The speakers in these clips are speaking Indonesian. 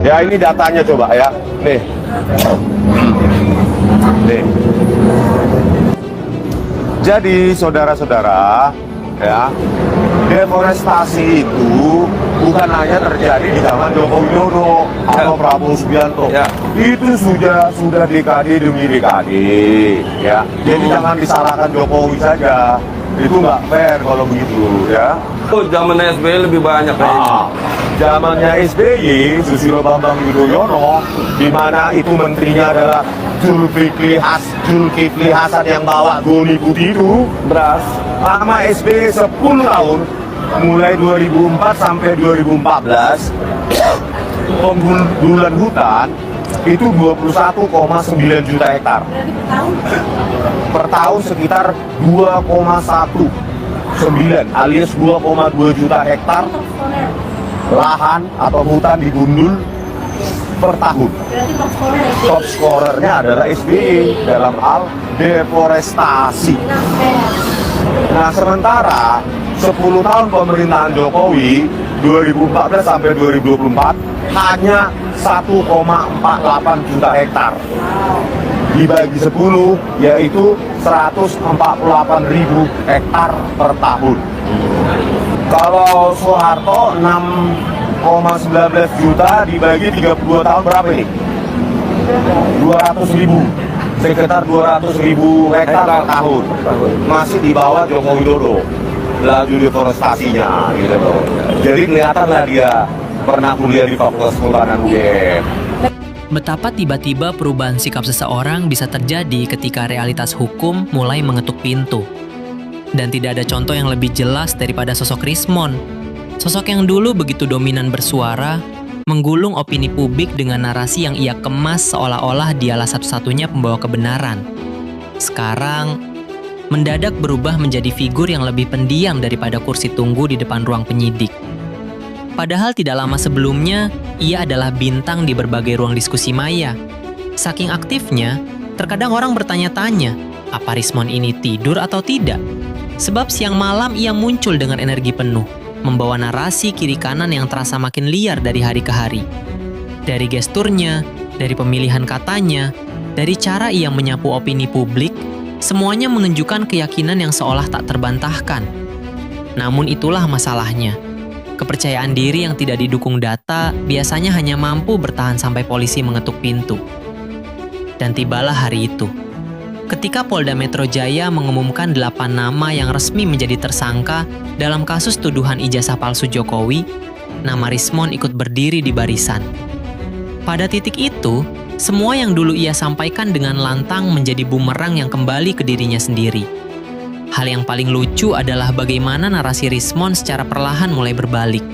Ya ini datanya coba ya. Nih. Nih. Jadi saudara-saudara, ya, deforestasi itu bukan hanya terjadi di zaman Joko Widodo atau Prabowo Subianto. Ya. Itu sudah dekade demi dekade, ya. Jadi jangan disalahkan Jokowi saja. Itu nggak fair kalau begitu, ya. Oh, zaman SBY lebih banyak kayaknya. Zamannya SBY, Susilo Bambang Yudhoyono, di mana itu menterinya adalah Zulkifli Hasan yang bawa goni putih itu, Beras. sama SBY 10 tahun, mulai 2004 sampai 2014, penggundulan hutan itu 21,9 juta hektar. Per tahun sekitar 2,19 alias 2,2 juta hektar lahan atau hutan digundul per tahun. Top scorernya adalah SBY dalam hal deforestasi. Nah, sementara 10 tahun pemerintahan Jokowi 2014 sampai 2024 hanya 1,48 juta hektar. Dibagi 10 yaitu 148.000 hektar per tahun. Kalau Soeharto 6,19 juta dibagi 32 tahun berapa ini? 200.000, sekitar 200.000 hektar per tahun. Masih di bawah Joko Widodo laju deforestasinya gitu loh. Jadi kelihatanlah dia pernah kuliah di Fakultas Kehutanan UGM. Betapa tiba-tiba perubahan sikap seseorang bisa terjadi ketika realitas hukum mulai mengetuk pintu. Dan tidak ada contoh yang lebih jelas daripada sosok Rismon. Sosok yang dulu begitu dominan bersuara, menggulung opini publik dengan narasi yang ia kemas seolah-olah dialah satu-satunya pembawa kebenaran. Sekarang, mendadak berubah menjadi figur yang lebih pendiam daripada kursi tunggu di depan ruang penyidik. Padahal tidak lama sebelumnya, ia adalah bintang di berbagai ruang diskusi maya. Saking aktifnya, terkadang orang bertanya-tanya, apa Rismon ini tidur atau tidak? Sebab siang malam ia muncul dengan energi penuh, membawa narasi kiri kanan yang terasa makin liar dari hari ke hari. Dari gesturnya, dari pemilihan katanya, dari cara ia menyapu opini publik, semuanya menunjukkan keyakinan yang seolah tak terbantahkan. Namun itulah masalahnya. Kepercayaan diri yang tidak didukung data biasanya hanya mampu bertahan sampai polisi mengetuk pintu. Dan tibalah hari itu. Ketika Polda Metro Jaya mengumumkan 8 nama yang resmi menjadi tersangka dalam kasus tuduhan ijazah palsu Jokowi, nama Rismon ikut berdiri di barisan. Pada titik itu, semua yang dulu ia sampaikan dengan lantang menjadi bumerang yang kembali ke dirinya sendiri. Hal yang paling lucu adalah bagaimana narasi Rismon secara perlahan mulai berbalik.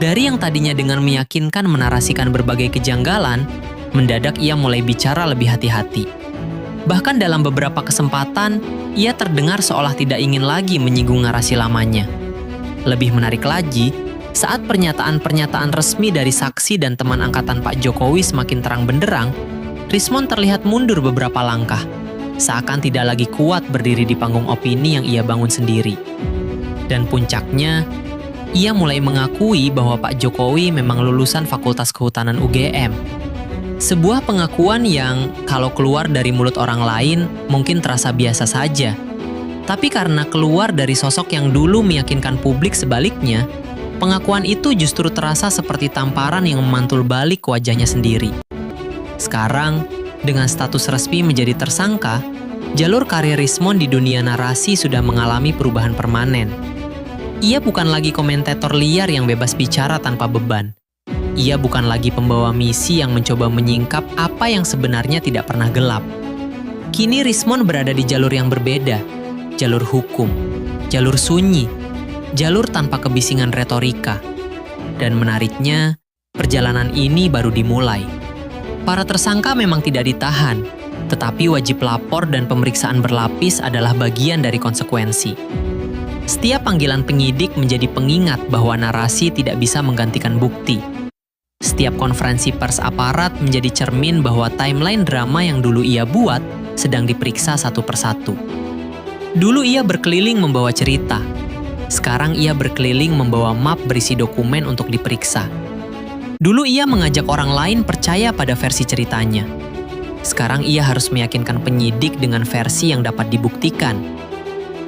Dari yang tadinya dengan meyakinkan menarasikan berbagai kejanggalan, mendadak ia mulai bicara lebih hati-hati. Bahkan dalam beberapa kesempatan, ia terdengar seolah tidak ingin lagi menyinggung narasi lamanya. Lebih menarik lagi, saat pernyataan-pernyataan resmi dari saksi dan teman angkatan Pak Jokowi semakin terang benderang, Rismon terlihat mundur beberapa langkah, seakan tidak lagi kuat berdiri di panggung opini yang ia bangun sendiri. Dan puncaknya, ia mulai mengakui bahwa Pak Jokowi memang lulusan Fakultas Kehutanan UGM. Sebuah pengakuan yang kalau keluar dari mulut orang lain mungkin terasa biasa saja. Tapi karena keluar dari sosok yang dulu meyakinkan publik sebaliknya, pengakuan itu justru terasa seperti tamparan yang memantul balik ke wajahnya sendiri. Sekarang, dengan status resmi menjadi tersangka, jalur karir Rismon di dunia narasi sudah mengalami perubahan permanen. Ia bukan lagi komentator liar yang bebas bicara tanpa beban. Ia bukan lagi pembawa misi yang mencoba menyingkap apa yang sebenarnya tidak pernah gelap. Kini Rismon berada di jalur yang berbeda, jalur hukum, jalur sunyi, jalur tanpa kebisingan retorika. Dan menariknya, perjalanan ini baru dimulai. Para tersangka memang tidak ditahan, tetapi wajib lapor dan pemeriksaan berlapis adalah bagian dari konsekuensi. Setiap panggilan penyidik menjadi pengingat bahwa narasi tidak bisa menggantikan bukti. Setiap konferensi pers aparat menjadi cermin bahwa timeline drama yang dulu ia buat sedang diperiksa satu persatu. Dulu ia berkeliling membawa cerita. Sekarang ia berkeliling membawa map berisi dokumen untuk diperiksa. Dulu ia mengajak orang lain percaya pada versi ceritanya. Sekarang ia harus meyakinkan penyidik dengan versi yang dapat dibuktikan.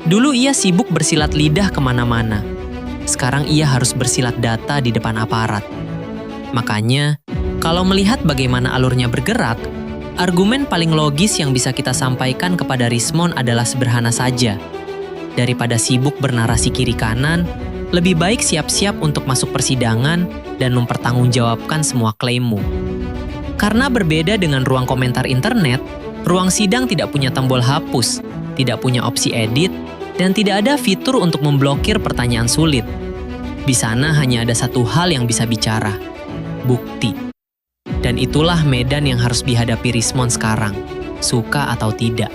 Dulu ia sibuk bersilat lidah kemana-mana. Sekarang ia harus bersilat data di depan aparat. Makanya, kalau melihat bagaimana alurnya bergerak, argumen paling logis yang bisa kita sampaikan kepada Rismond adalah sederhana saja. Daripada sibuk bernarasi kiri kanan, lebih baik siap-siap untuk masuk persidangan dan mempertanggungjawabkan semua klaimmu. Karena berbeda dengan ruang komentar internet, ruang sidang tidak punya tombol hapus, tidak punya opsi edit, dan tidak ada fitur untuk memblokir pertanyaan sulit. Di sana hanya ada satu hal yang bisa bicara, bukti. Dan itulah medan yang harus dihadapi Rismond sekarang, suka atau tidak.